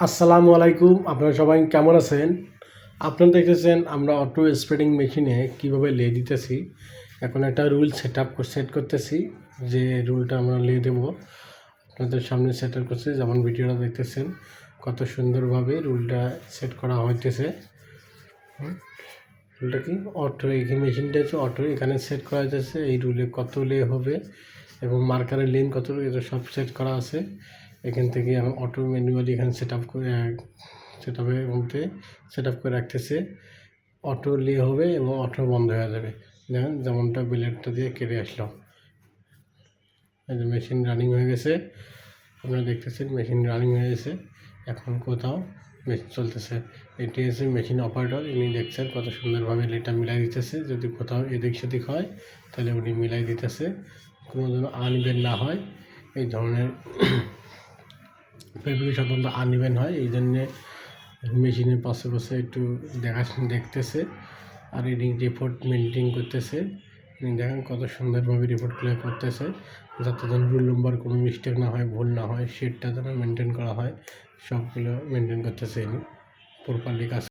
আসসালামু আলাইকুম, আপনারা সবাই কেমন আছেন? আপনারা দেখেছেন আমরা অটো স্প্রেডিং মেশিনে কিভাবে লে দিতেছি। এখন একটা রুল সেট করতেছি, যে রুলটা আমরা লে দেবো আপনাদের সামনে সেট করছি। যেমন ভিডিওটা দেখতেছেন কত সুন্দরভাবে রুলটা সেট করা হইতেছে। রুলটা কি অটো, এই মেশিনটা হচ্ছে অটো, এখানে সেট করা যাচ্ছে এই রুলে কত লে হবে এবং মার্কারের লেন কত, এটা সব সেট করা আছে। এখান থেকে এখন অটো ম্যানুয়ালি এখানে সেট আপ করে রাখতেছে। অটো লে হবে এবং অটো বন্ধ হয়ে যাবে। দেখেন যেমনটা ব্লেডটা দিয়ে কেটে আসলো, এই যে মেশিন রানিং হয়ে গেছে। আপনারা দেখতেছেন মেশিন রানিং হয়ে গেছে। এখন কোথাও মেশিন চলতেছে। এটি হচ্ছে মেশিন অপারেটর, ইনি দেখছেন কত সুন্দরভাবে লেটা মিলাই দিতেছে। যদি কোথাও এদিক সেদিক হয় তাহলে উনি মিলাই দিতেছে, কোনো যেন আনইভেন না হয়। এই ধরনের ফেব্রিক সাধারণত আনইভেন হয়, এই জন্যে মেশিনের পাশে একটু দেখতেছে আর রিডিং রিপোর্ট মেনটেন করতেছে। দেখেন কত সুন্দরভাবে রিপোর্টগুলো করতেছে, যাতে যেন রুল নম্বর কোনো মিস্টেক না হয়, ভুল না হয়, শেডটা যেন মেনটেন করা হয়, সবগুলো মেনটেন করতেছে প্রপারলি কাজ